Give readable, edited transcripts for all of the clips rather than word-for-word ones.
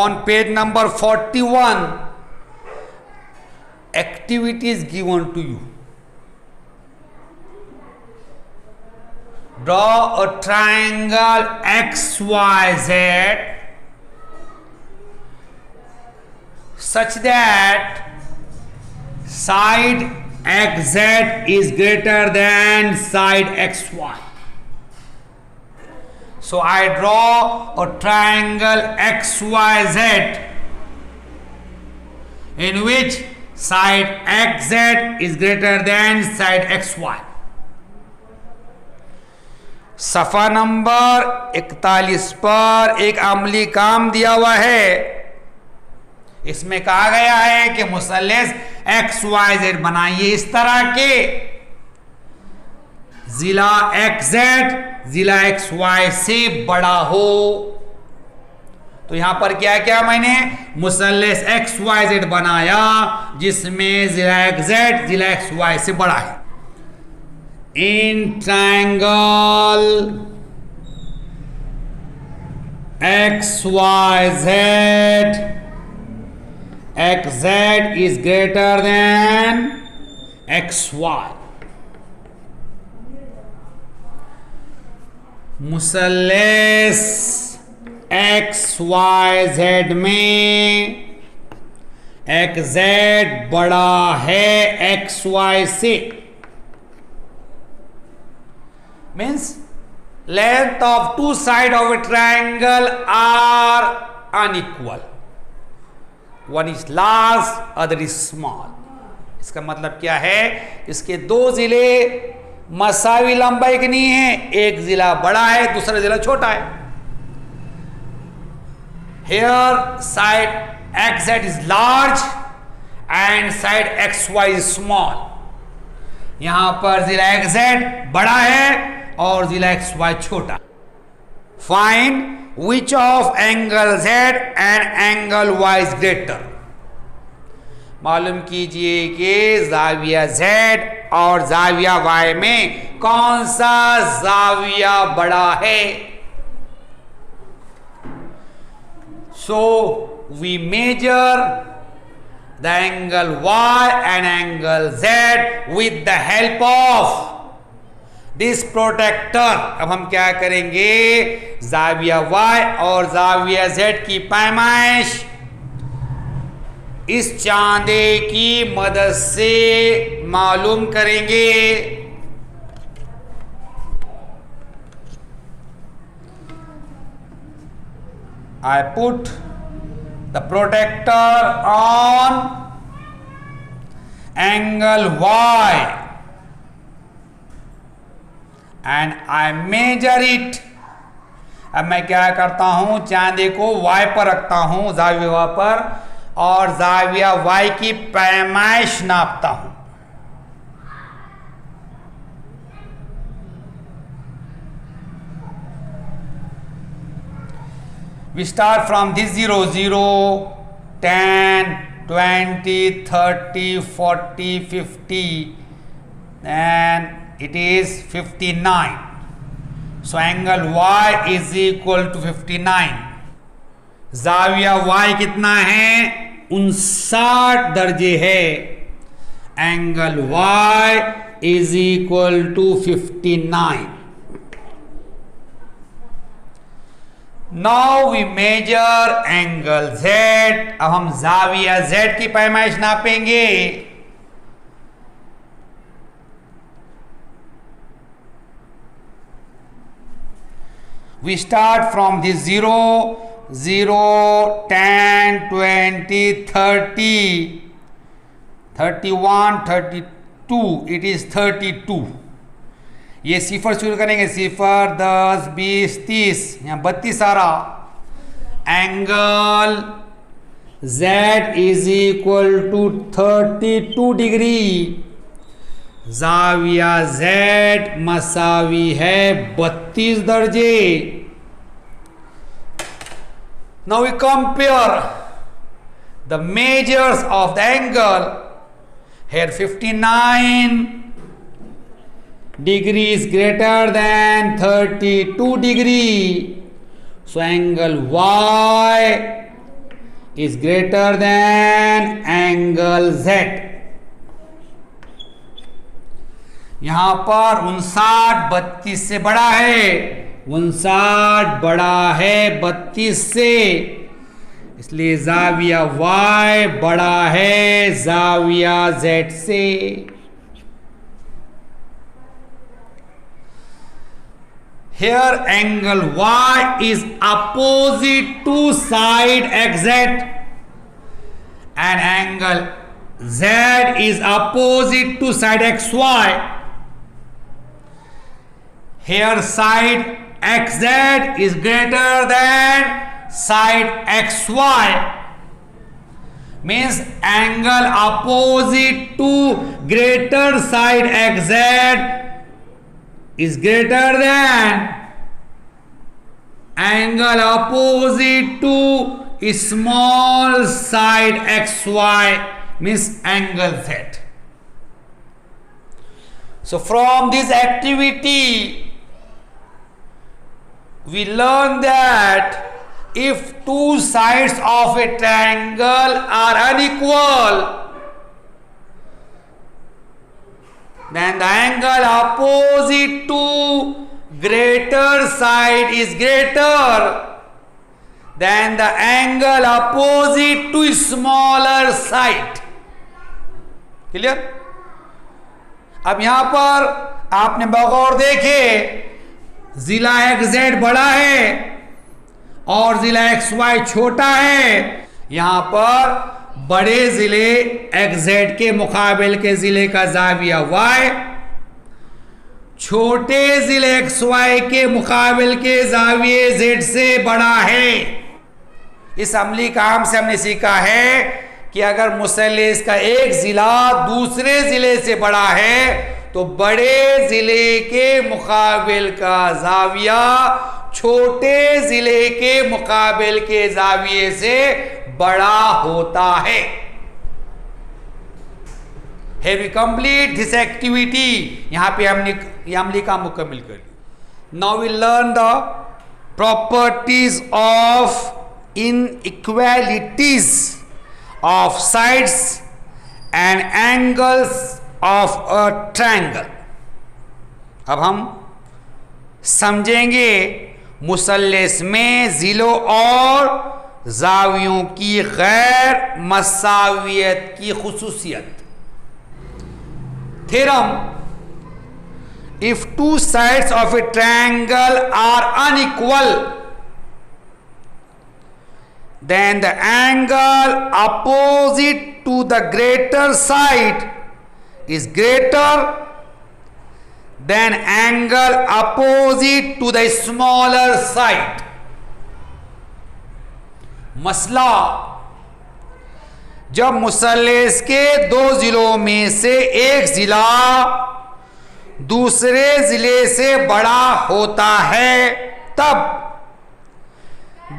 On page number 41, activity is given to you. Draw a triangle XYZ such that side XZ is greater than side XY. So I draw a triangle XYZ in which side XZ is greater than side XY. सफ़ा number 41 पर एक अमली काम दिया हुआ है। इसमें कहा गया है कि मुसल्लस XYZ बनाइए इस तरह के जिला XZ जिला XY से बड़ा हो। तो यहां पर क्या क्या मैंने मुसल्लस XYZ बनाया जिसमें जिला XZ जिला XY से बड़ा है। In triangle XYZ XZ is greater than XY। मुसल्लस XYZ में XZ बड़ा है XY से। Means length of two sides of a triangle are unequal. One is large, other is small. इसका मतलब क्या है? इसके दो जिले मसावी लंबाई की नहीं है, एक जिला बड़ा है दूसरा जिला छोटा है। Here side XZ is large and side XY is small. यहां पर जिला XZ बड़ा है और जिला XY छोटा। Find which of angle Z and angle Y is greater. मालूम कीजिए कि जाविया Z और जाविया Y में कौन सा जाविया बड़ा है। So we measure the angle Y and angle Z with the help of this protractor. अब हम क्या करेंगे, जाविया Y और जाविया Z की पैमाइश इस चांदे की मदद से मालूम करेंगे। I put the protector on angle Y and I measure it। अब मैं क्या करता हूं, चांदे को Y पर रखता हूं, जाविया पर, और जाविया Y की पैमाइश नापता हूं। We start from this 0, 0, 10, 20, 30, 40, 50 and it is 59. So angle Y is equal to 59. जाविया Y कितना है, 59 दर्जे है। Angle Y is equal to 59. Now we measure angle Z। अब हम जाविया Z की पैमाइश नापेंगे। We start from this 0, 0, 10, 20, 30, 31, 32, it is 32। ये सिफर शुरू करेंगे, सिफर 10, 20, 30, यहाँ 32 आ रहा। Angle Z is equal to 32 degree. जाविया Z मसावी है 32 दर्जे। Now we compare the measures of the angle. Here 59 degree is greater than 32 degree. So angle Y is greater than angle Z. यहां पर 59 32 से बड़ा है, 59 बड़ा है 32 से, इसलिए जाविया Y बड़ा है जाविया Z से। Here angle Y is opposite to side XZ and angle Z is opposite to side XY. Here side XZ is greater than side XY, means angle opposite to greater side XZ is greater than angle opposite to small side XY, means angle Z. So from this activity we learn that if two sides of a triangle are unequal, then the angle opposite to greater side is greater than the angle opposite to smaller side. Clear? अब यहां पर आपने बगौर देखे, जिला XZ बड़ा है और जिला XY छोटा है। यहां पर बड़े जिले XZ के मुकाबिल के जिले का जाविया Y छोटे जिले XY के मुकाबिल के जाविये Z से बड़ा है। इस अमली काम से हमने सीखा है कि अगर मुसल्लिस का एक जिला दूसरे जिले से बड़ा है तो बड़े जिले के मुकाबिल का जाविया छोटे जिले के मुकाबिल के जाविये से बड़ा होता है। Have we complete this activity? यहां पे हमने यह अमली काम मुकम्मल कर ली। Now we learn the properties of inequalities of sides and angles of a triangle. अब हम समझेंगे मुसल्लिस में जिलों और जावियों की गैर मसावियत की खुसूसियत। Theorem: if two sides of a triangle are unequal, then the angle opposite to the greater side is greater than angle opposite to the smaller side. मसला: जब मुसल्लिस के दो जिलों में से एक जिला दूसरे जिले से बड़ा होता है, तब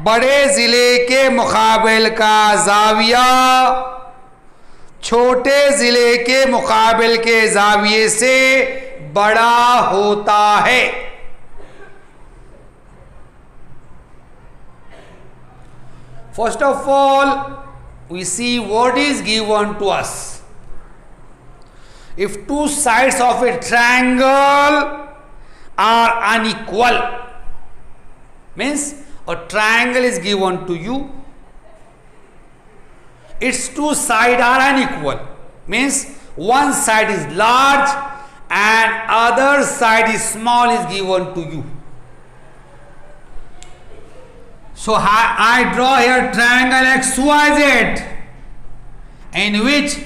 बड़े जिले के मुकाबिल का जाविया छोटे जिले के मुकाबिल के जाविये से बड़ा होता है। First of all, we see what is given to us. If two sides of a triangle are unequal, means a triangle is given to you, its two sides are unequal, means one side is large and other side is small is given to you. So I draw here triangle XYZ in which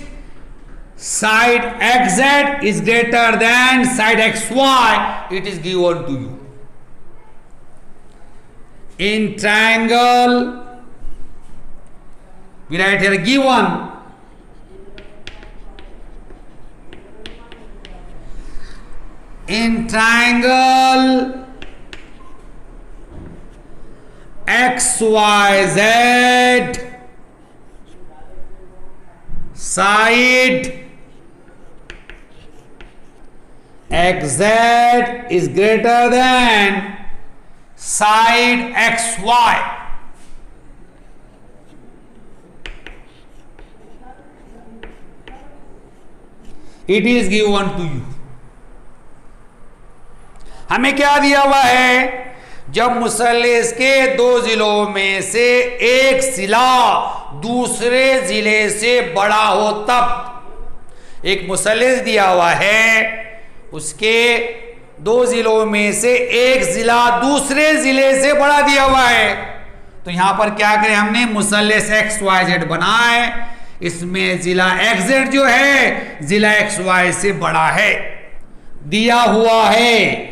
side XZ is greater than side XY, it is given to you. In triangle, we write here given in triangle XYZ, side XZ is greater than side XY. It is given to you. हमें क्या दिया हुआ है? जब मुसल्लिस के दो जिलों में से एक जिला दूसरे जिले से बड़ा हो तब। एक मुसल्लिस दिया हुआ है, उसके दो जिलों में से एक जिला दूसरे जिले से बड़ा दिया हुआ है, तो यहां पर क्या करें? हमने मुसल्लिस एक्स वाई जेड बनाए, इसमें जिला एक्स जेड जो है जिला एक्स वाई से बड़ा है, दिया हुआ है।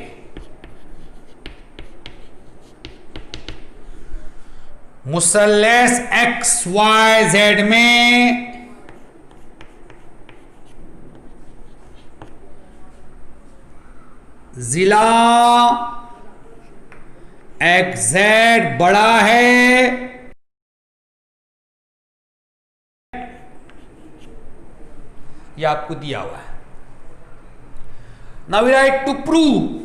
मुसल्लिस एक्स वाई जेड में जिला एक्स जेड बड़ा है, यह आपको दिया हुआ है। Now we write to prove.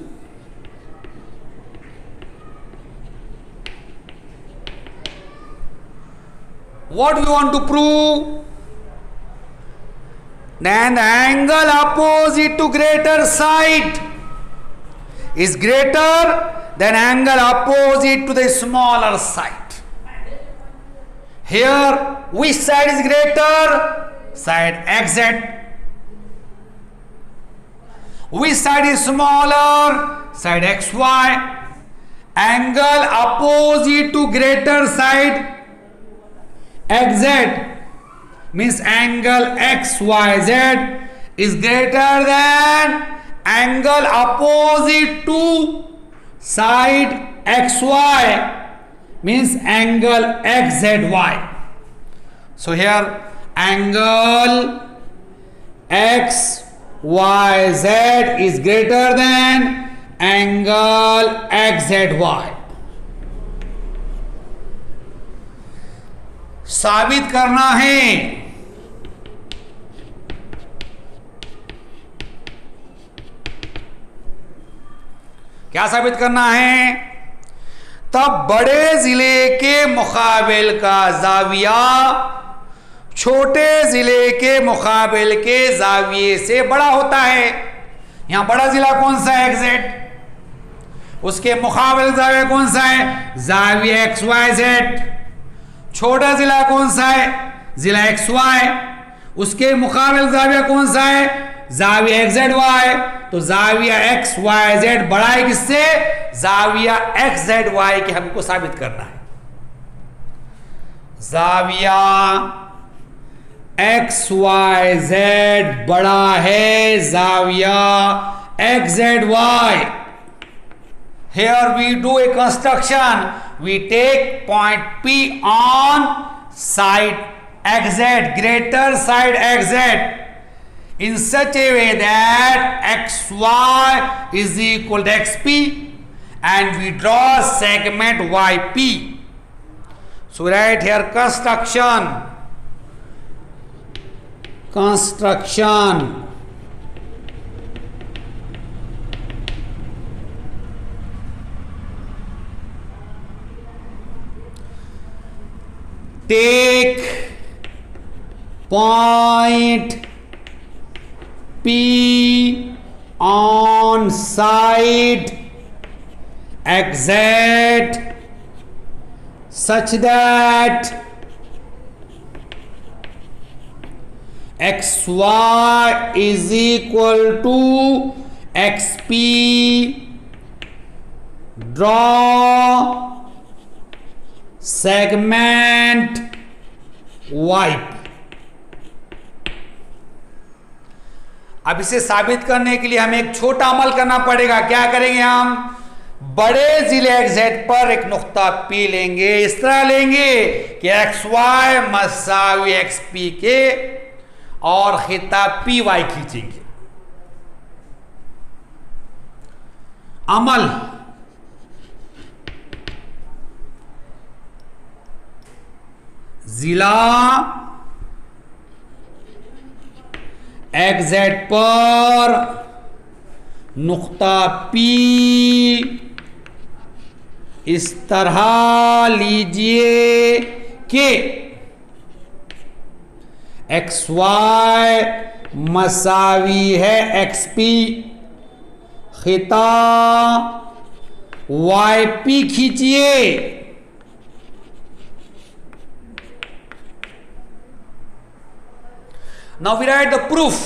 What we want to prove? Then the angle opposite to greater side is greater than angle opposite to the smaller side. Here, which side is greater? Side XZ. Which side is smaller? Side XY. Angle opposite to greater side XZ means angle XYZ is greater than angle opposite to side XY means angle XZY. So here angle XYZ is greater than angle XZY. साबित करना है। क्या साबित करना है? तब बड़े जिले के मुकाबिल का जाविया छोटे जिले के मुकाबिल के जाविये से बड़ा होता है। यहां बड़ा जिला कौन सा है? XZ। उसके मुकाबिल जाविया कौन सा है? जाविया XYZ। छोटा जिला कौन सा है? जिला XY। उसके मुकाबिल जाविया कौन सा है? जाविया XZY। तो जाविया XYZ बड़ा है किससे? जाविया XZY के हमको साबित करना है। जाविया XYZ बड़ा है जाविया XZY। Here we do a construction. We take point P on side XZ, greater side XZ, in such a way that XY is equal to XP, and we draw segment YP. So right here construction. Take point P on side XZ such that XY is equal to XP. Draw segment YP. अब इसे साबित करने के लिए हमें एक छोटा अमल करना पड़ेगा। क्या करेंगे? हम बड़े जिले XZ पर एक नुक्ता P लेंगे। इस तरह लेंगे कि XY मसावी XP के और खिता PY खींचेंगे। अमल जिला XZ पर नुक्ता P इस तरह लीजिए कि एक्स वाई मसावी है एक्स पी, खिता वाई पी खींचिए। Now we write the proof.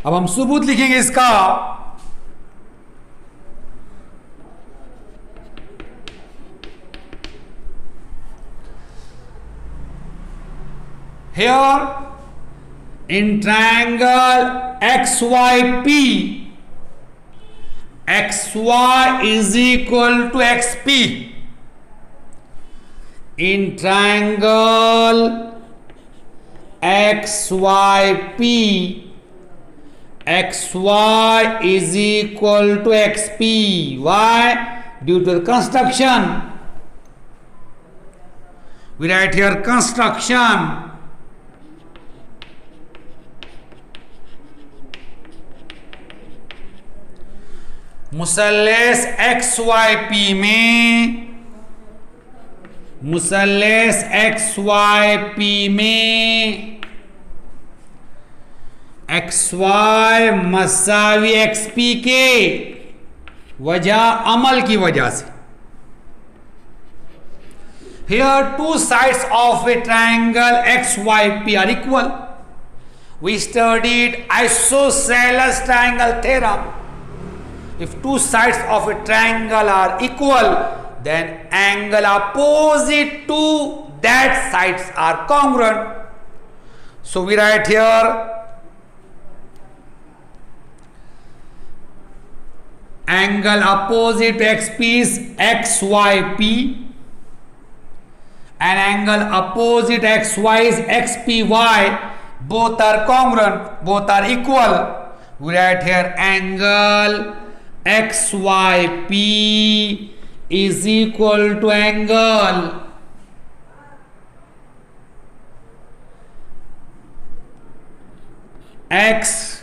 अब हम सबूत लिखेंगे इसका। Here in triangle XYP, XY is equal to XP. In triangle XYP, XY is equal to XP. Why? Due to the construction. We write here construction. मुसल्लेस X Y P में, मुसल्लेस X Y P में X Y मसावी X P के वजह अमल की वजह से। Here two sides of a triangle XYP are equal. We studied isosceles triangle theorem. If two sides of a triangle are equal, then angle opposite to that sides are congruent. So we write here angle opposite to XP is XYP and angle opposite XY is XPY. Both are congruent, both are equal. We write here angle XYP is equal to angle X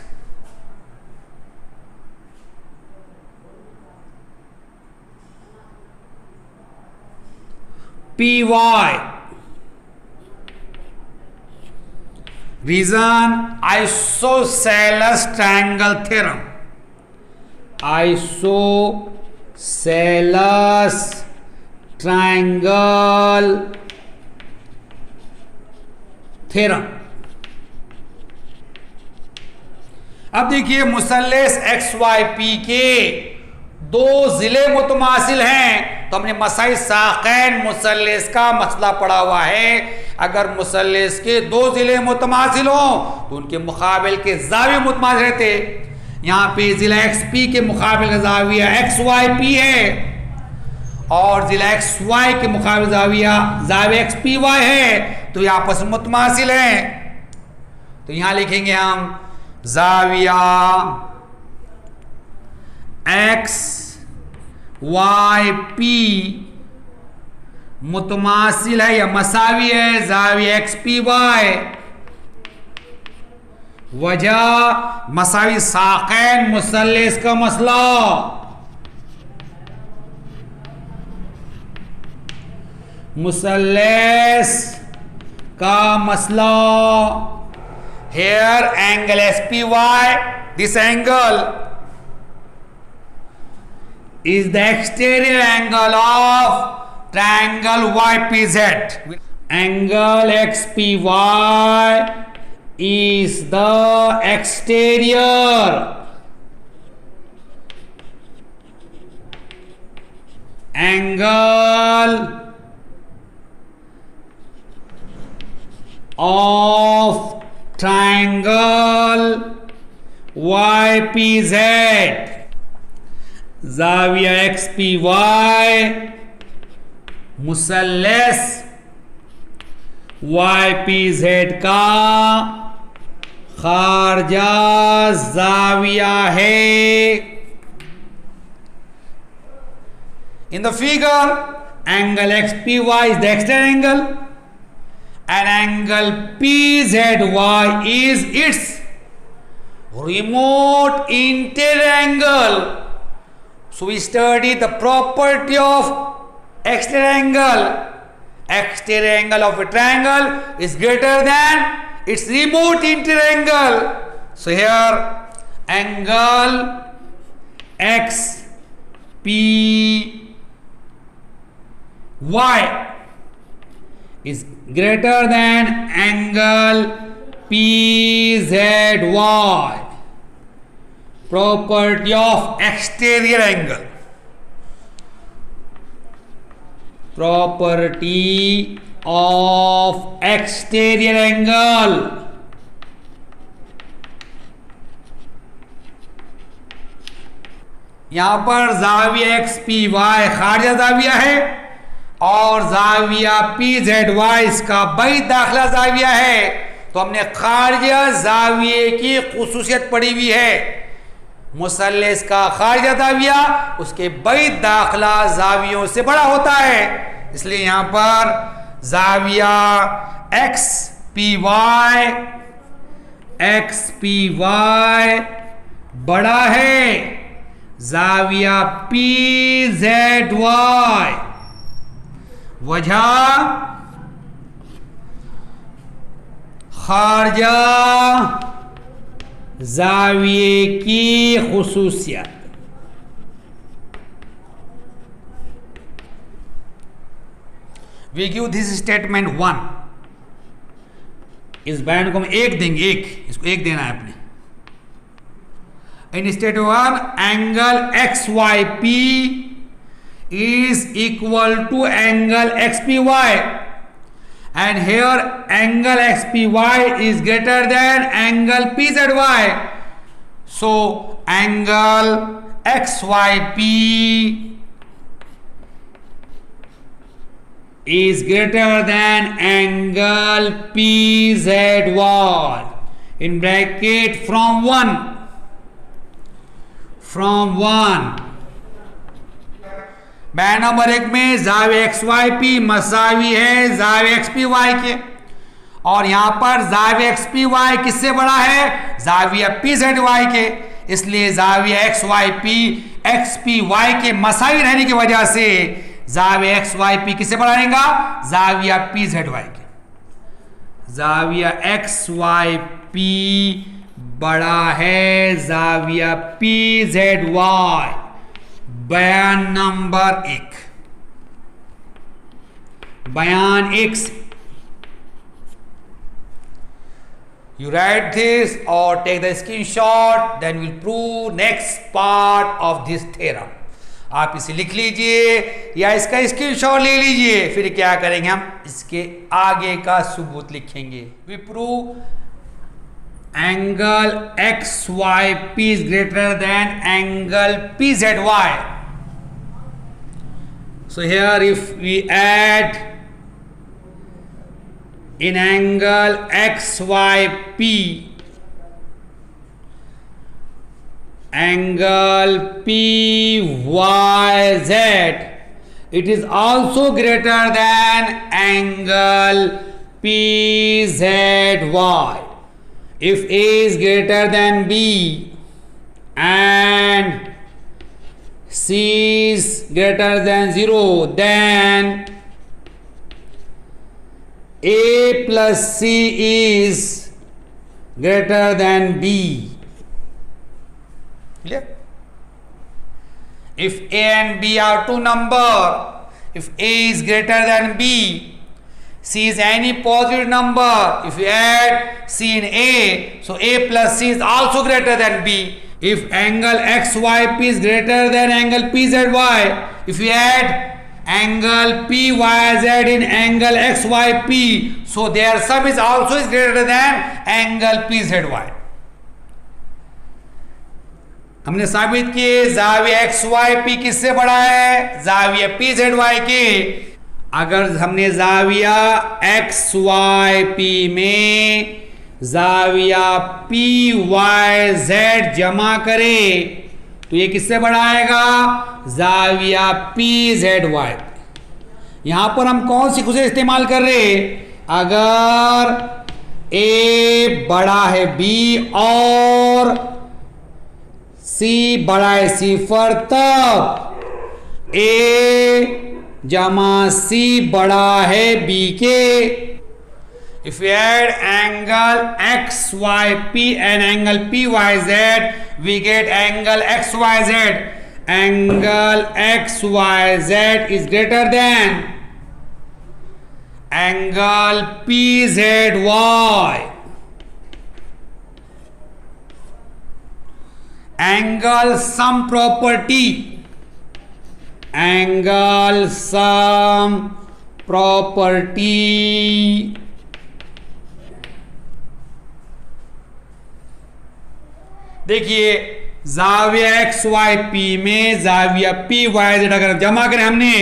PY. Reason isosceles triangle theorem. Isosceles triangle theorem. अब देखिए मुसल्लेस X Y P के दो जिले मुतमासिल हैं, तो हमने मसाई साक़ैन मुसल्लेस का मसला पड़ा हुआ है। अगर मुसल्लेस के दो जिले मुतमासिल हों तो उनके मुकाबिल के जाविये मुतमासिल रहते। यहाँ पे जिला एक्स पी के मुकाबिल का जाविया एक्स वाई पी है और जिला एक्स वाई के मुकाबिल जाविया एक्स पी वाई है, तो ये आपस में मुतमासिल हैं। तो यहाँ लिखेंगे हम जाविया एक्स वाई पी मुतमासिल है या मसावी है जाविया एक्स पी वाई। वजह मसावी साक़ैन मुसल्लेस का मसला। मुसल्लेस का मसला। Here angle SPY, this angle is the exterior angle of triangle YPZ. Angle XPY is the exterior angle of triangle YPZ. जाविया XPY मुसल्लेस YPZ का खारजा जाविया है। In the figure, angle XPY is the exterior angle and angle PZY is its remote interior angle. So we study the property of exterior angle exterior angle of a triangle is greater than its remote interior angle. So here angle XPY is greater than angle PZY. Property of exterior angle. Property of exterior angle. यहां पर जाविया XPY खारिजा जाविया है और जाविया PZY इसका बैध दाखिला जाविया है। तो हमने खारिजा जाविये की खुसूसियत पढ़ी हुई है। मुसल्लस का खारिजा जाविया उसके बैध दाखिला जावियों से बड़ा होता है, इसलिए यहां पर जाविया XPY बड़ा है जाविया PZY। वजह खारिजा जाविये की खुसूसियत। We give this statement 1। इस बयान को हम एक देंगे, इसको एक देना है अपने। In statement 1 angle XYP is equal to angle XPY, and here angle XPY is greater than angle PZY. So angle XYP is greater than angle PZY in bracket from 1 बयान नंबर 1 में जाविया XYP मसावी है जाविया XPY के, और यहां पर जाविया XPY किससे बड़ा है? जाविया PZY के। इसलिए जाविया XYP XPY के मसावी रहने की वजह से जाविया XYP किससे बड़ा रहेगा? जाविया PZY के। जाविया XYP बड़ा है जाविया PZY। बयान नंबर 1। बयान 1 से you write this or take the screenshot, then we'll prove next part of this theorem. आप इसे लिख लीजिए या इसका स्क्रीनशॉट ले लीजिए, फिर क्या करेंगे हम इसके आगे का सबूत लिखेंगे। we prove angle XYP is greater than angle PZY. So here if we add in angle XYP angle PYZ, it is also greater than angle PZY. If A is greater than B and C is greater than 0, then A plus C is greater than B. Clear? If A and B are two numbers, if A is greater than B, C is any positive number, if you add C in A, so A plus C is also greater than B. If angle XYP is greater than angle PZY, if you add angle PYZ in angle XYP, so their sum is also greater than angle PZY. हमने साबित किए जाविया XYP किससे बड़ा है? जाविया PZY के। अगर हमने जाविया XYP में जाविया PYZ जमा करे तो ये किससे बड़ा आएगा? जाविया PZY। यहां पर हम कौन सी खुशी इस्तेमाल कर रहे? अगर A बड़ा है B और C बड़ा है C पर, तब A जमा सी बड़ा है बी के। If we add angle XYP and angle PYZ, we get angle XYZ. Angle XYZ is greater than angle PZY. Angle sum property. Angle sum property. देखिए जाविया एक्स वाई पी में जाविया P Y Z अगर जमा करें हमने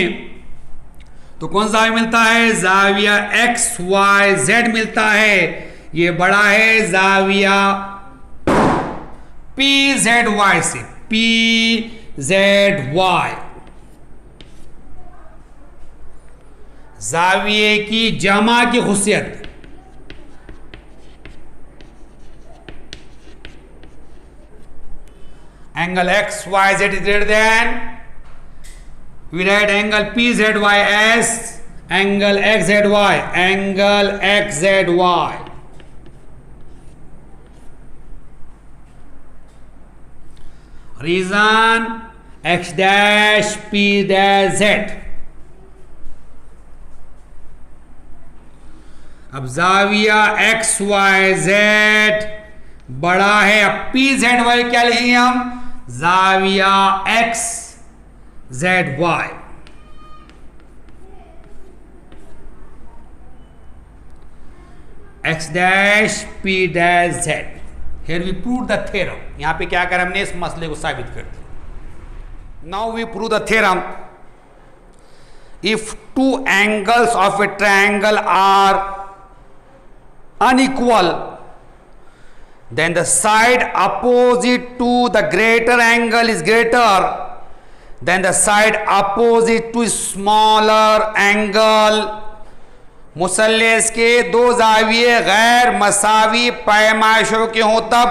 तो कौन सा जाविया मिलता है? जाविया एक्स वाई जेड मिलता है। ये बड़ा है जाविया पी जेड वाई से, पी जेड वाई। जाविये की जमा की खुशियत, angle XYZ is greater than, we write angle PZY as angle XZY, angle XZY. Reason X dash P dash Z. अब जाविया XYZ बड़ा है, अब PZY क्या लिखेंगे हम? जाविया X Z Y. X dash P dash Z. Here we prove the theorem. यहां पे क्या कर हमने इस मसले को साबित कर दिया। Now we prove the theorem. If two angles of a triangle are unequal, then the side opposite to the greater angle is greater than the side opposite to smaller angle. मुसल्लेस के दो जाविये गैर मसावी पैमाइशों के हों तब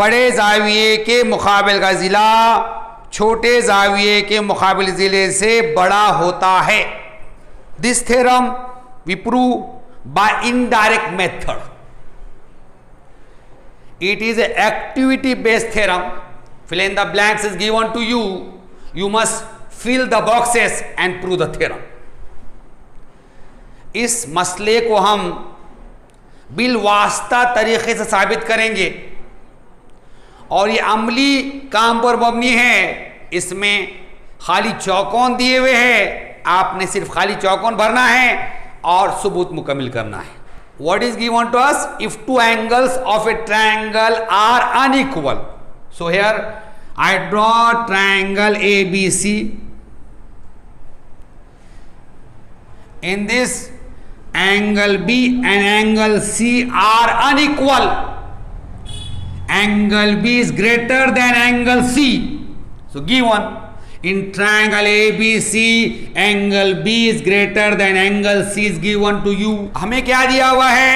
बड़े जाविये के मुकाबिल का जिला छोटे जाविये के मुकाबिल जिले से बड़ा होता है। This theorem we prove by indirect method. It is an activity based theorem. Fill in the blanks is given to you. You must fill the boxes and prove the theorem. इस मसले को हम बिलवास्ता तरीके से साबित करेंगे और ये अमली काम पर मबनी है. इसमें खाली चौकोन दिए हुए हैं, आपने सिर्फ खाली चौकोन भरना है और सबूत मुकम्मिल करना है. What is given to us? If two angles of a triangle are unequal. So here I draw triangle ABC. In this angle B and angle C are unequal. Angle B is greater than angle C. So given in triangle ABC angle B is greater than angle C is given to you. हमें क्या दिया हुआ है?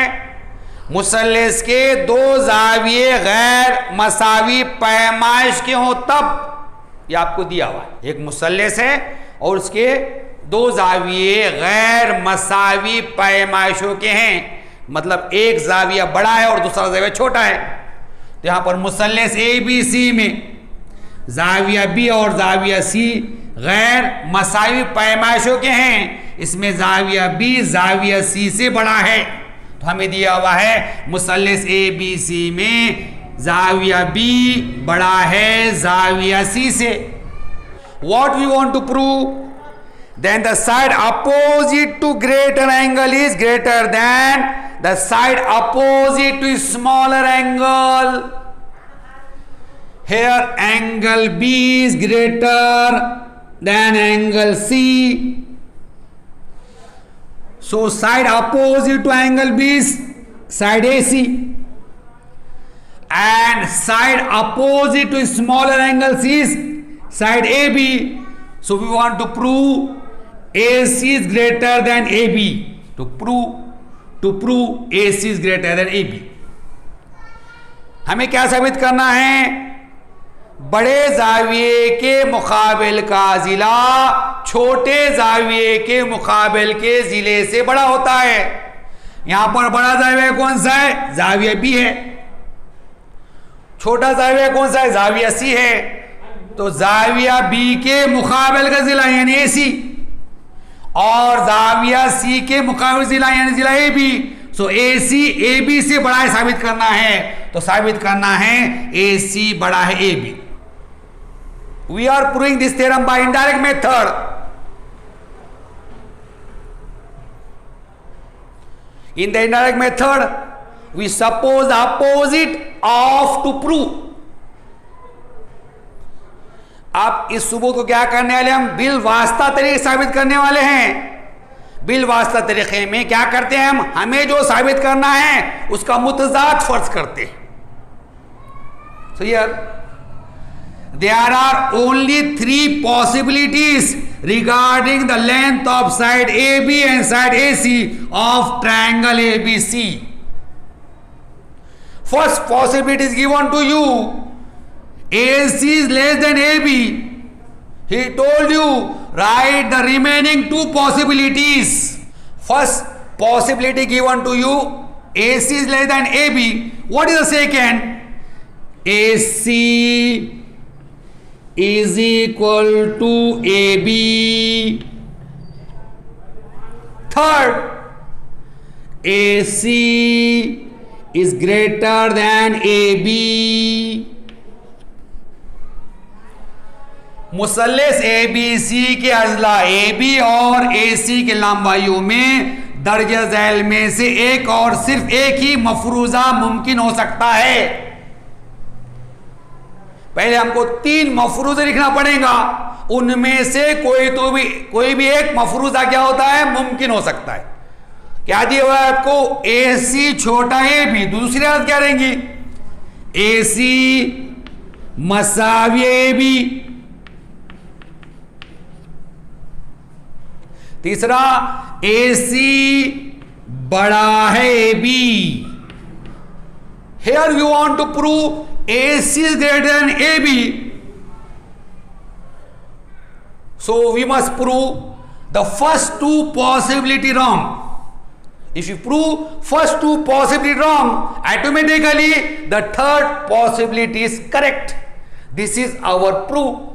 मुसल्लेस के दो जाविये गैर मसावी पैमाइश के हों तब. ये आपको दिया हुआ है. एक मुसल्लेस है और उसके दो जाविये गैर मसावी पैमाइशों के हैं, मतलब एक जाविया बड़ा है और दूसरा जाविया छोटा है. तो यहां पर मुसल्लेस ABC में जाविया बी और जाविया सी गैर मसावी पैमाइशों के हैं. इसमें जाविया बी जाविया सी से बड़ा है. तो हमें दिया हुआ है मुसल्लेस ABC में जाविया बी बड़ा है जाविया सी से. What we want to prove? Then the side opposite to greater angle is greater than the side opposite to smaller angle. Here angle B is greater than angle C. So side opposite to angle B is side AC. And side opposite to smaller angle C is side AB. So we want to prove AC is greater than AB. To prove AC is greater than AB. हमें क्या साबित करना है? बड़े जाविये के मुकाबिल का जिला छोटे जाविये के मुकाबले के जिले से बड़ा होता है। यहां पर बड़ा जाविया कौन सा है? जाविया बी है। छोटा जाविया कौन सा है? जाविया सी है। तो जाविया बी के मुकाबले का जिला यानी ए सी, और जाविया सी के मुकाबले जिला यानी जिला A B. So A C A B से बड़ा है साबित करना है, तो साबित करना है ए सी बड़ा है A B. We are proving this theorem by indirect method. In the indirect method, we suppose the opposite of to prove. आप इस सबूत को क्या करने वाले? हम बिल वास्ता तरीके साबित करने वाले हैं। बिल वास्ता तरीके में क्या करते हैं हम? हमें जो साबित करना है उसका मुतजाद फर्ज करते हैं। So here there are only 3 possibilities regarding the length of side AB and side AC of triangle ABC. First possibility is given to you. AC is less than AB. He told you write the remaining 2 possibilities. First possibility given to you, AC is less than AB. What is the second? AC is equal to AB. Third, AC is greater than AB. मुसल्लस ABC के अजला AB और AC के लंबाइयों में दर्जा झैल में से एक और सिर्फ एक ही मफरूजा मुमकिन हो सकता है। पहले हमको 3 मफरूजे लिखना पड़ेगा, उनमें से कोई भी एक मफरूजा क्या होता है? मुमकिन हो सकता है। क्या दिया हुआ है आपको? AC छोटा ए बी। दूसरी बात क्या रहेंगी? AC मसावी ए बी। तीसरा, AC बड़ा है A B. Here you want to prove AC is greater than AB. So we must prove the first 2 possibility wrong. If you prove first 2 possibility wrong, automatically the third possibility is correct. This is our proof.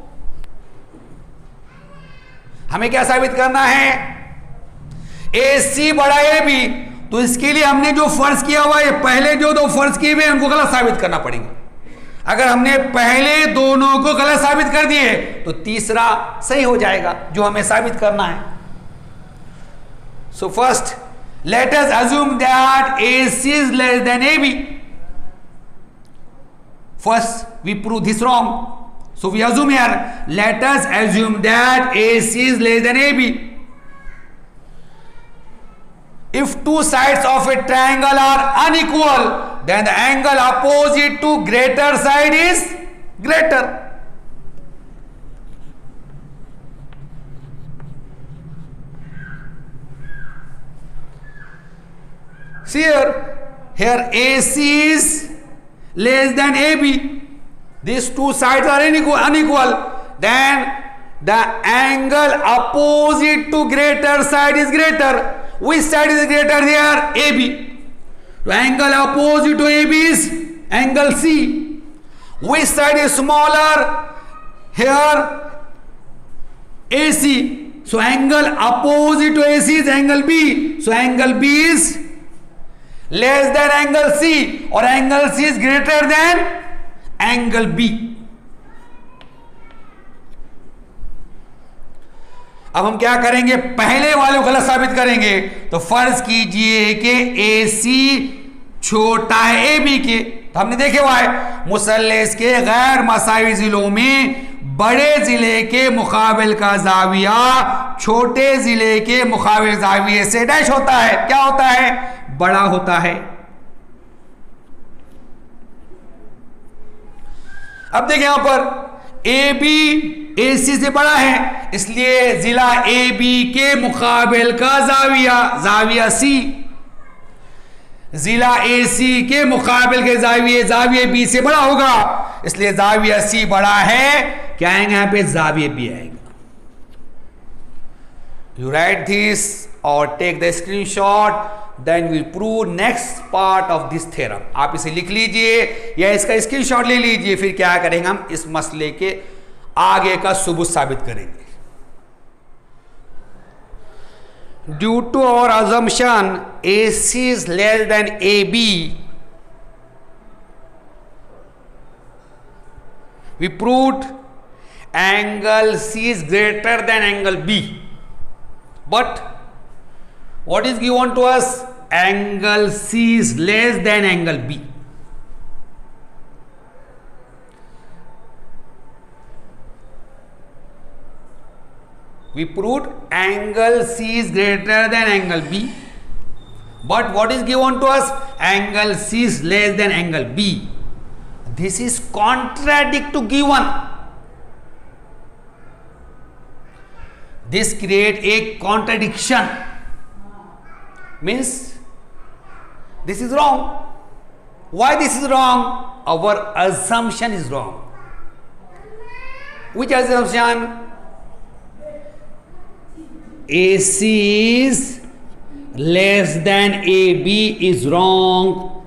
हमें क्या साबित करना है? AC बड़ा है AB। तो इसके लिए हमने जो फर्ज किया हुआ है, पहले जो 2 फर्ज किए हुए उनको गलत साबित करना पड़ेगा। अगर हमने पहले दोनों को गलत साबित कर दिए तो तीसरा सही हो जाएगा जो हमें साबित करना है। So first let us assume that AC is less than AB. First we prove this wrong. So we assume here, let us assume that AC is less than AB. If 2 sides of a triangle are unequal, then the angle opposite to greater side is greater. See here AC is less than AB. These 2 sides are unequal. Then the angle opposite to greater side is greater. Which side is greater here? AB. The angle opposite to AB is angle C. Which side is smaller? Here AC. So angle opposite to AC is angle B. So angle B is less than angle C, or angle C is greater than angle B. अब हम क्या करेंगे? पहले वाले को गलत साबित करेंगे। तो फर्ज कीजिए कि AC छोटा है AB के। तो हमने देखे हुआ है मुसल्लस के गैर मसावी जिलों में बड़े जिले के मुकाबिल का जाविया छोटे जिले के मुकाबिल जाविये से डैश होता है। क्या होता है? बड़ा होता है। अब देखिए यहां पर AB AC से बड़ा है, इसलिए जिला AB के मुकाबिल का जाविया C जिला AC के मुकाबिल के जाविये B से बड़ा होगा, इसलिए जाविया C बड़ा है। क्या आएगा यहां पे? जाविया B आएगा। You write this or take the screenshot, then we'll prove next part of this theorem. आप इसे लिख लीजिए या इसका स्क्रीनशॉट ले लीजिए, फिर क्या करेंगे हम इस मसले के आगे का सुबुत साबित करेंगे. Due to our assumption AC is less than AB, we proved angle C is greater than angle B. But what is given to us? Angle C is less than angle B. We proved angle C is greater than angle B. But what is given to us? Angle C is less than angle B. This is contradict to given. This create a contradiction. Means this is wrong. Why this is wrong? Our assumption is wrong. Which assumption? AC is less than AB is wrong.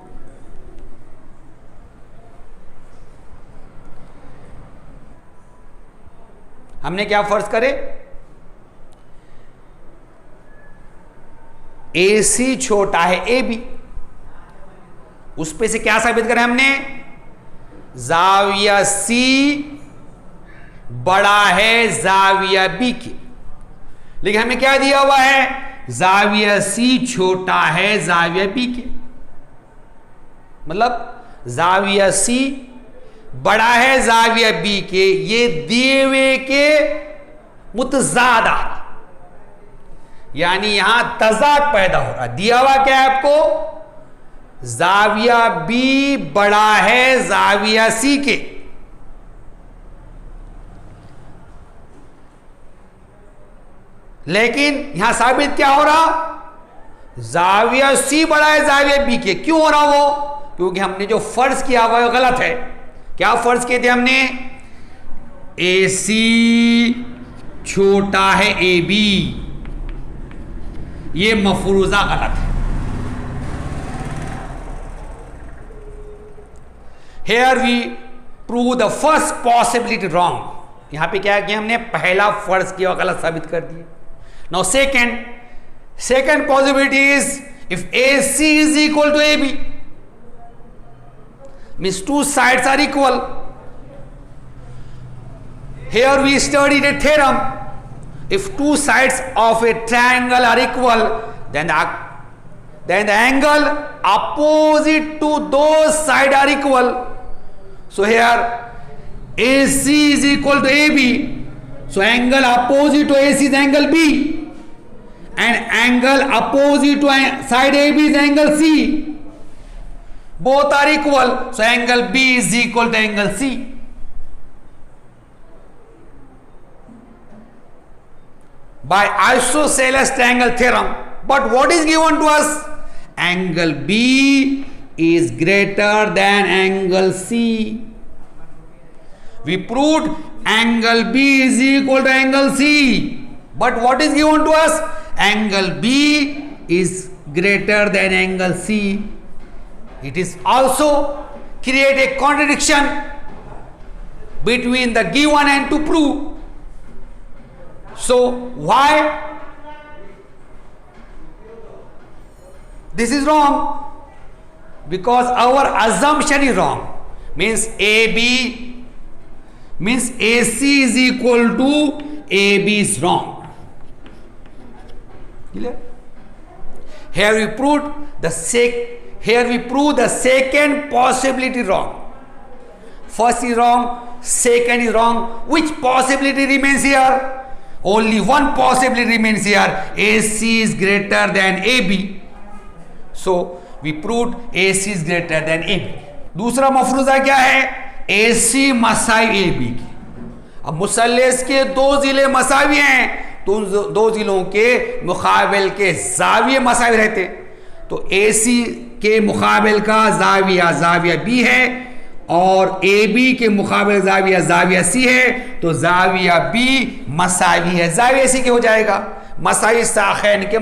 हमने क्या फर्ज करे? AC छोटा है AB. उस पे से क्या साबित करें हमने? जाविया C बड़ा है जाविया B के. लेकिन हमें क्या दिया हुआ है? जाविया C छोटा है जाविया B के. मतलब जाविया C बड़ा है जाविया B के. ये दिए हुए के मुतजादा, यानी यहां तजाद पैदा हो रहा. दिया हुआ क्या है आपको? जाविया B बड़ा है जाविया C के. लेकिन यहां साबित क्या हो रहा? जाविया C बड़ा है जाविया B के. क्यों हो रहा वो? क्योंकि हमने जो फर्ज किया हुआ है गलत है. क्या फर्ज किए थे हमने? AC छोटा है AB. ये मफरूजा गलत है. Here we prove the first possibility wrong. यहां पे क्या किया हमने? पहला फर्ज किया गलत साबित कर दिया. Now second possibility is if AC is equal to AB, means two sides are equal. Here we studied a theorem. If two sides of a triangle are equal, then the angle opposite to those sides are equal. So here AC is equal to AB. So angle opposite to AC is angle B, and angle opposite to side AB is angle C. Both are equal. So angle B is equal to angle C. By isosceles triangle theorem. But what is given to us? Angle B is greater than angle C. We proved angle B is equal to angle C. But what is given to us? Angle B is greater than angle C. It is also create a contradiction between the given and to prove. So why this is wrong? Because our assumption is wrong. Means AC is equal to AB is wrong. Clear? Here we proved the second possibility wrong. First is wrong, second is wrong. Which possibility remains here? Only one possibility remains here. AC is greater than AB. So we proved AC is greater than AB. दूसरा मफरूजा क्या है? AC मसावी AB की. अब मुसल्लस के दो जिले मसावी हैं, तो उन दो जिलों के मुकाबिल के जाविये मसावी रहते. तो AC के मुकाबिल का जाविया B है और AB के मुकाबिल जाविया C है. तो जाविया B मसावी है जाविया C के हो जाएगा. मसाई साखैन के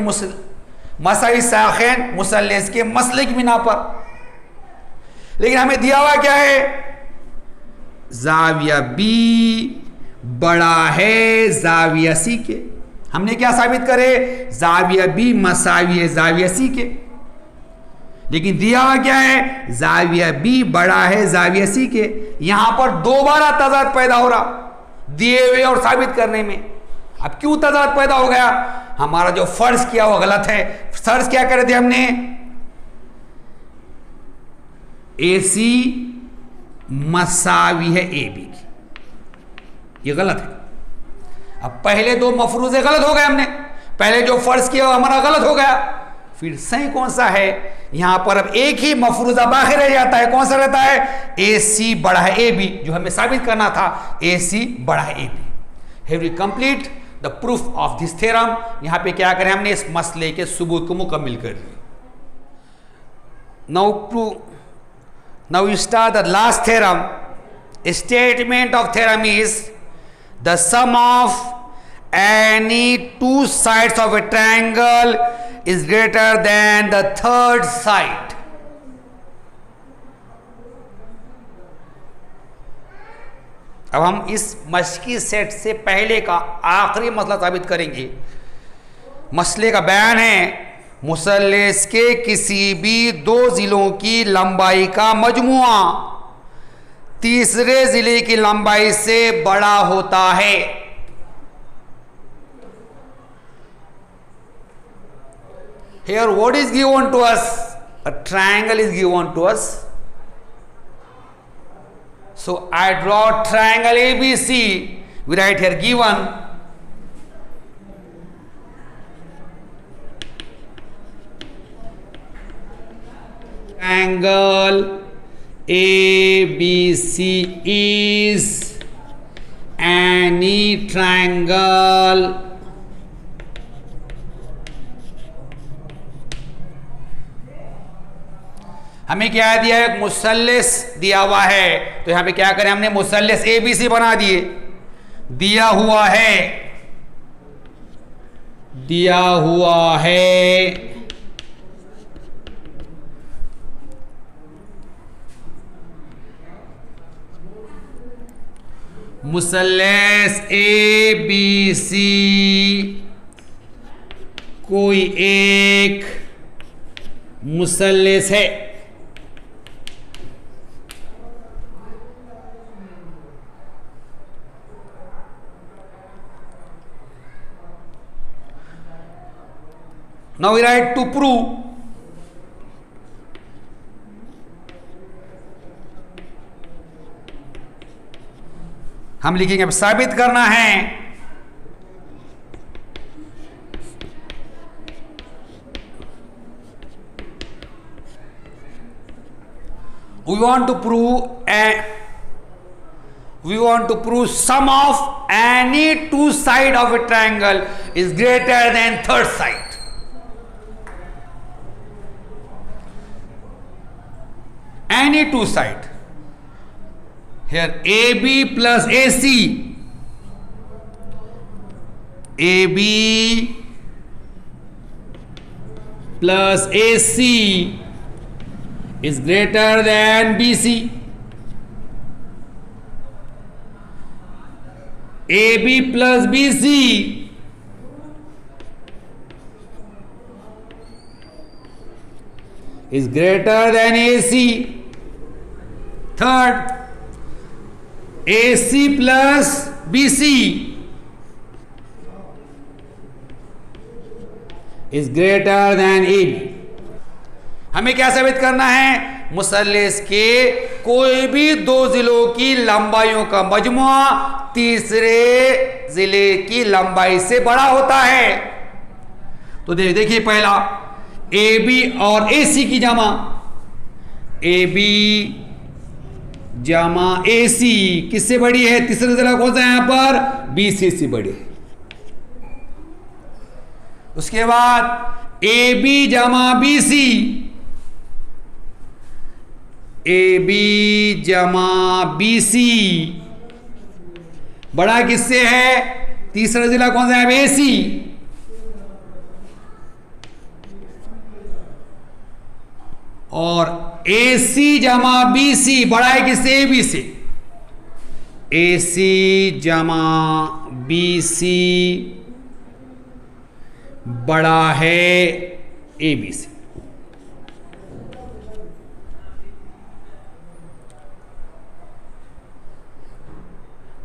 मसाई साखैन मुसल्लस के मसले की बिना पर। लेकिन हमें दिया हुआ क्या है? जाविया बी बड़ा है जाविया सी के। हमने क्या साबित करे? जाविया बी मसावी है जाविया सी के। लेकिन दिया हुआ क्या है? जाविया बी बड़ा है जाविया सी के। यहां पर दोबारा तजाद पैदा हो रहा दिए हुए और साबित करने में। अब क्यों तजाद पैदा हो गया? हमारा जो फर्ज किया वो गलत है। फर्ज क्या करे थे हमने? ए सी मसावी है ए बी की, ये गलत है। अब पहले दो मफरूजे गलत हो गए, हमने पहले जो फर्ज किया वो हमारा गलत हो गया। फिर सही कौन सा है? यहां पर अब एक ही मफरूजा बाकी रह जाता है। कौन सा रहता है? ए सी बड़ा है ए बी, जो हमें साबित करना था ए सी बड़ा है A B. Have we complete the proof of this theorem. यहां पे क्या करें? हमने इस मसले के सबूत को मुकम्मिल कर लिया। Now we start the last theorem. A statement of theorem is the sum of any two sides of a triangle is greater than the third side. अब हम इस मशकी सेट से पहले का आखिरी मसला साबित करेंगे। मसले का बयान है मुसल्लस के किसी भी दो जिलों की लंबाई का मजमुआ तीसरे जिले की लंबाई से बड़ा होता है। Here what is given to us? A triangle is given to us. So I draw triangle ABC. We write here given triangle ABC is any triangle हमें क्या दिया है? एक मुसल्लस दिया हुआ है। तो यहां पे क्या करें? हमने मुसल्लस ABC बना दिए। दिया हुआ है मुसल्लस ABC कोई एक मुसल्लस है। Now we write to prove हम लिखेंगे अब साबित करना है we want to prove sum of any two side of a triangle is greater than third side. Any two side. Here AB plus AC. AB plus AC is greater than BC. AB plus BC is greater than AC. Third, AC plus BC is greater than AB. हमें क्या साबित करना है? मुसल्लस के कोई भी दो जिलों की लंबाइयों का मजमुआ तीसरे जिले की लंबाई से बड़ा होता है। तो देखिए पहला AB और AC की जमा, AB जमा AC किससे बड़ी है? तीसरा जिला कौन सा है यहां पर? BC से बड़ी है। उसके बाद AB जमा BC, AB जमा BC बड़ा किससे है? तीसरा जिला कौन सा है? AC। और AC जमा BC बड़ा है किससे? AB से। AC जमा BC बड़ा है AB से।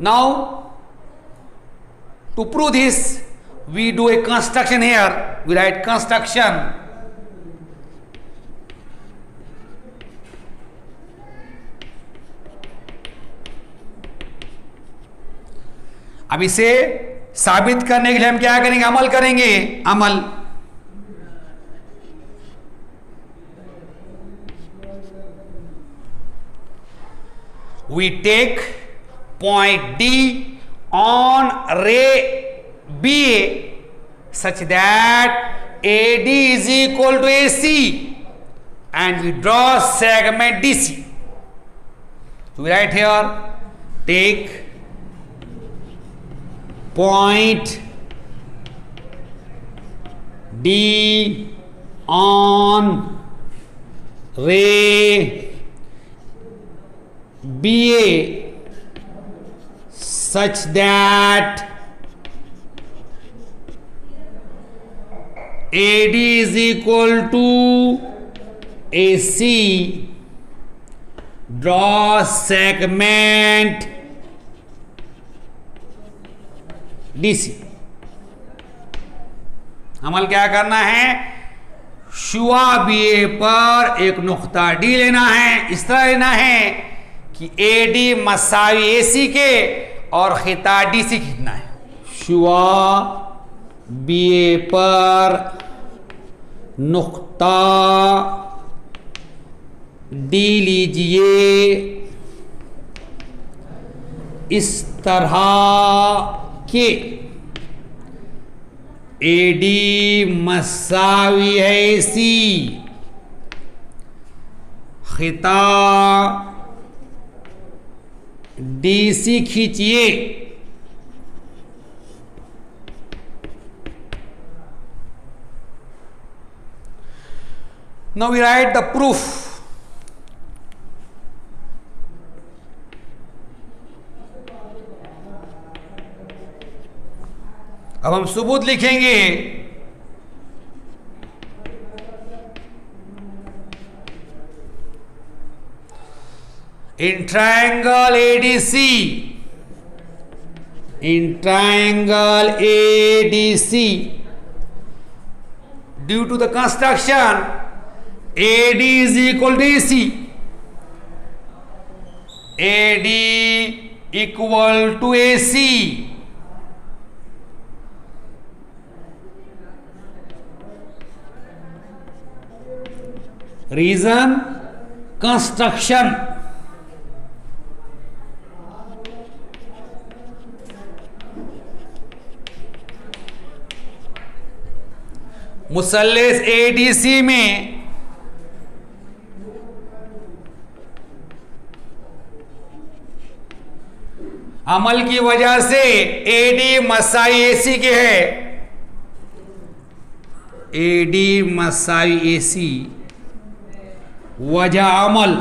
Now to prove this, we do a construction here. We write construction. अब इसे साबित करने के लिए हम क्या करेंगे? अमल करेंगे। अमल we take point D on ray BA such that AD is equal to AC and we draw segment DC. So we write here, take point D on ray BA such that AD is equal to AC. Draw segment DC. अमल क्या करना है? शुआ BA पर एक नुक्ता D लेना है। इस तरह लेना है कि AD मसावी AC के और खिता DC खींचना है। शुआ BA पर नुक्ता D लीजिए इस तरह के AD मसावी है AC, खिता DC खींचिए। Now we write the proof. अब हम सबूत लिखेंगे। In triangle ADC, due to the construction AD is equal to AC, AD equal to AC, reason construction, मुसल्लेस ADC में अमल की वजह से AD मसाई AC के है। AD मसाई AC वजह अमल।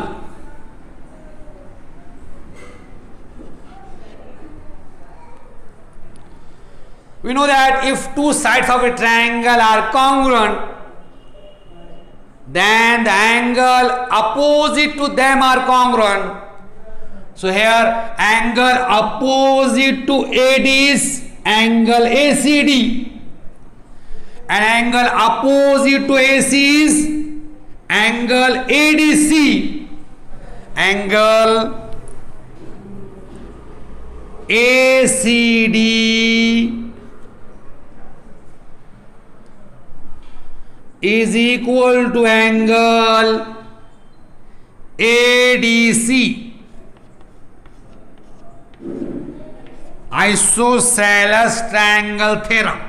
We know that if two sides of a triangle are congruent, then the angle opposite to them are congruent. So here angle opposite to AD is angle ACD, and angle opposite to AC is angle ADC. Angle ACD is equal to angle ADC. Isosceles triangle theorem.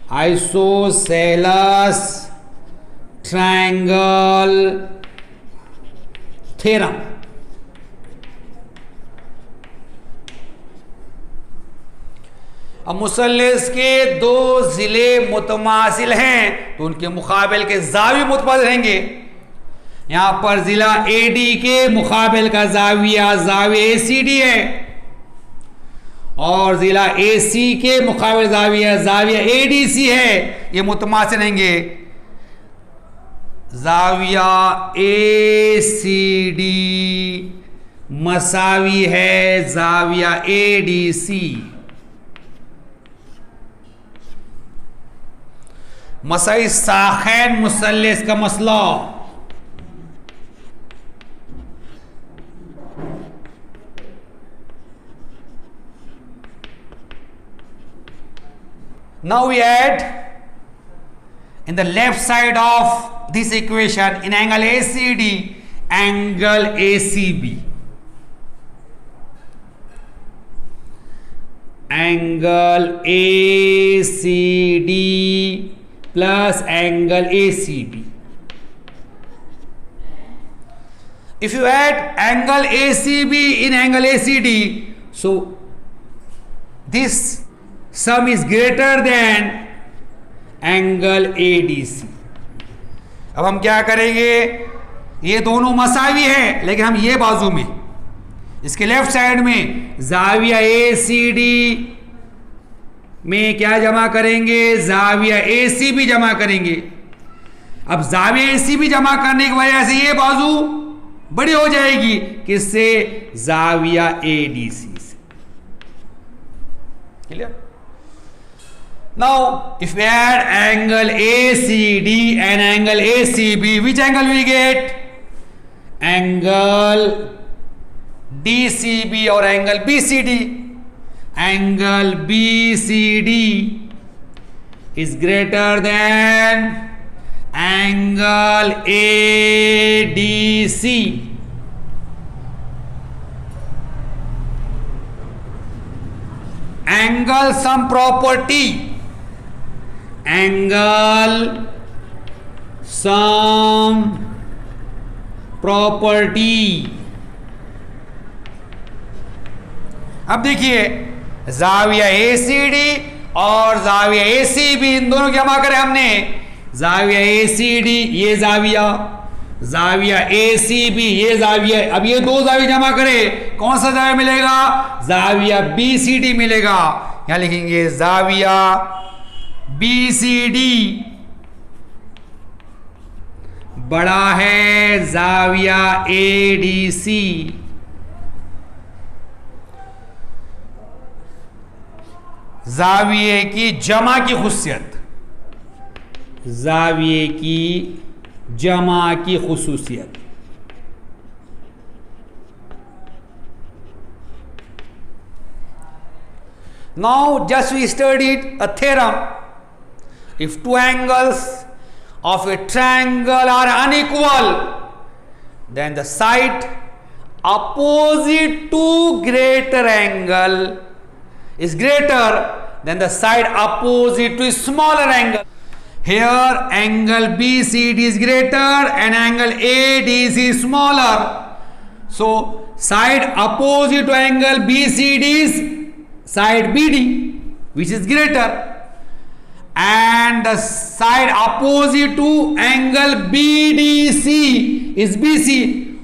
Isosceles triangle theorem. अब मुसल्लस के दो जिले मुतमासिल हैं तो उनके मुकाबिल के जाविये मुतमासिल रहेंगे। यहां पर जिला एडी के मुकाबिल का जाविया ACD है और जिला AC के मुकाबिल जाविया ADC है। ये मुतमासिल रहेंगे। जाविया ACD मसावी है जाविया ADC। मसाई साखैन मुसल्लस का मसला। Now we add in the left side of this equation in angle ACD angle ACB. Angle ACD plus angle ACB. If you add angle ACB in angle ACD, so this sum is greater than angle ADC. अब हम क्या करेंगे, ये दोनों मसावी है लेकिन हम ये बाजू में इसके लेफ्ट साइड में जाविया ACD में क्या जमा करेंगे, जाविया ACB जमा करेंगे। अब जाविया ACB जमा करने की वजह से ये बाजू बड़ी हो जाएगी, किससे, जाविया ADC से। Clear? Now if we add angle ACD and angle ACB, which angle we get? Angle DCB or angle BCD. Angle BCD is greater than angle ADC. Angle sum property. Angle sum property. अब देखिए जाविया ACD और जाविया ACB इन दोनों क्या जमा करें हमने, जाविया ACD ये जाविया ACB ये जाविया। अब ये दो जाविया जमा करें, कौन सा जाविया मिलेगा, जाविया BCD मिलेगा। यहां लिखेंगे जाविया BCD बड़ा है जाविया ADC। जाविये की जमा की खुसूसियत, जाविये की जमा की खुसूसियत। Now just we studied a theorem. If two angles of a triangle are unequal, then the side opposite to greater angle is greater than the side opposite to smaller angle. Here angle BCD is greater and angle ADC is smaller. So side opposite to angle BCD is side BD, which is greater, and the side opposite to angle BDC is BC,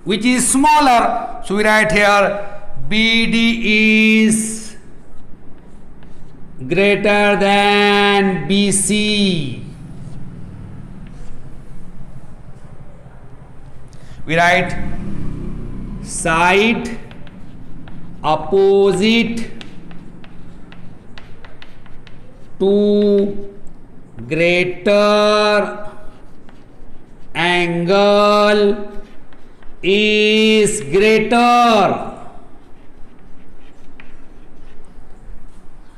which is smaller. So we write here BD is greater than BC. We write side opposite to greater angle is greater.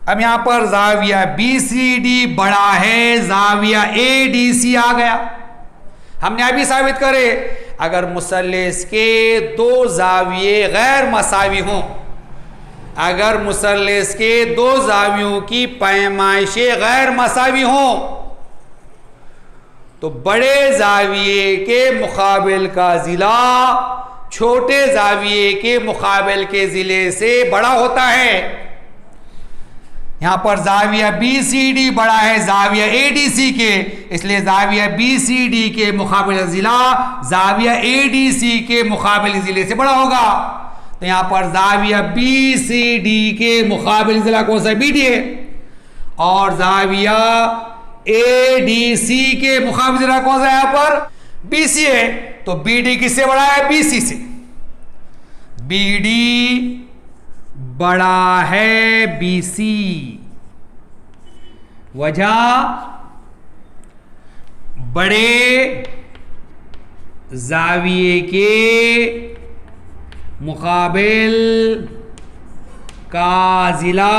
अब यहां पर जाविया BCD बड़ा है जाविया ADC आ गया। हमने अभी साबित करे अगर मुसल्लिस के दो जाविये गैर मसावी हों, अगर मुसल्लिस के दो जावियों की पैमाइशें गैर मसावी हों तो बड़े जाविये के मुकाबिल का जिला छोटे जाविये के मुकाबिल के जिले से बड़ा होता है। यहां पर जाविया BCD बड़ा है जाविया ADC के, इसलिए जाविया BCD के मुकाबिले जिला जाविया ADC के मुकाबिले जिले से बड़ा होगा। तो यहां पर जाविया BCD के मुकाबिले जिला कौन सा? BD है। और जाविया ADC के मुकाबिले जिला कौन सा? यहां पर BC है। तो BD किससे बड़ा है? BC से। BD बड़ा है BC। वजह बड़े जाविये के मुकाबिल का जिला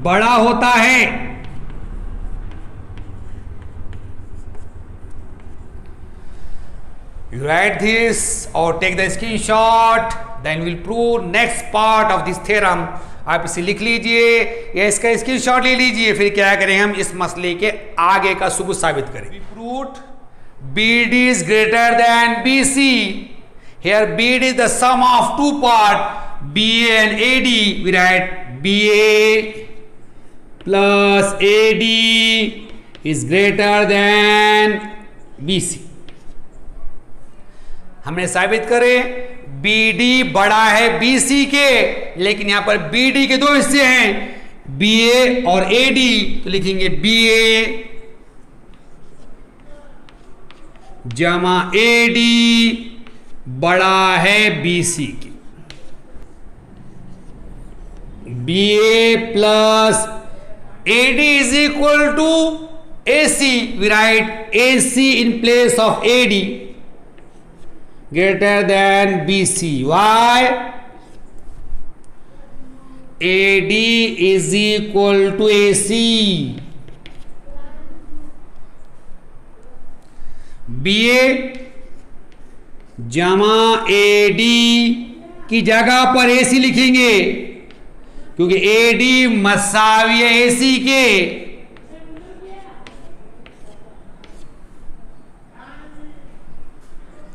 बड़ा होता है। You write this or take the screenshot, then we'll prove next part of this theorem. आप इसे लिख लीजिए या इसका स्क्रीनशॉट ले लीजिए, फिर क्या करें हम इस मसले के आगे का सबूत साबित करें। We proved BD is greater than BC. Here BD is the sum of two parts, BA and AD. We write BA plus AD is greater than BC. हमने साबित करें BD बड़ा है BC के, लेकिन यहां पर BD के दो हिस्से हैं, BA और AD। तो लिखेंगे BA जमा AD बड़ा है BC के। BA plus AD is equal to AC. We write AC in place of AD greater than BC. Why? AD is equal to AC. BA जमा AD की जगह पर AC लिखेंगे, क्योंकि AD मसावी है AC के।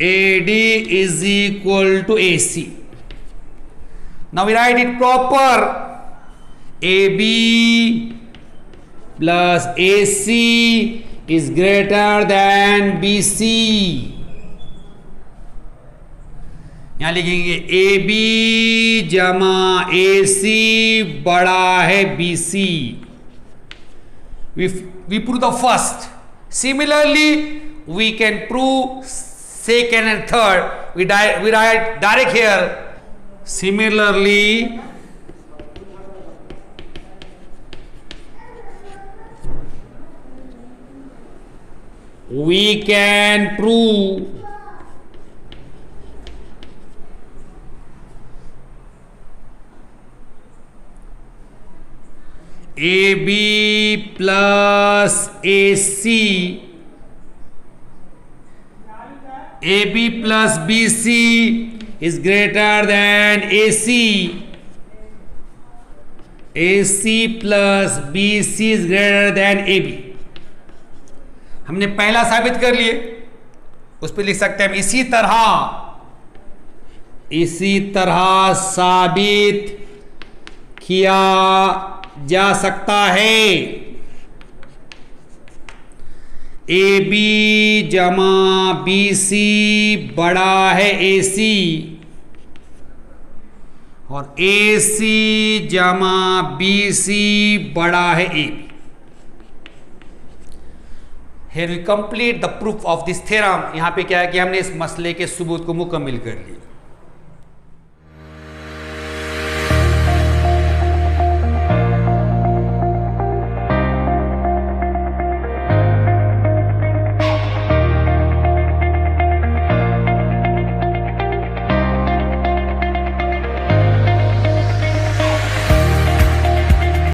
AD is equal to AC. Now we write it proper. AB plus AC is greater than BC. यहां लिखेंगे AB जमा AC बड़ा है BC. We prove the first. Similarly, we can prove second and third. We write direct here. Similarly, we can prove AB plus AC, AB plus BC is greater than AC. AC plus BC is greater than AB. हमने पहला साबित कर लिए, उस पर लिख सकते हैं हम इसी तरह साबित किया जा सकता है। AB जमा BC बड़ा है AC और AC जमा BC बड़ा है AB। Here we complete the proof of this theorem. यहाँ पे क्या है कि हमने इस मसले के सबूत को मुकम्मल कर लिया।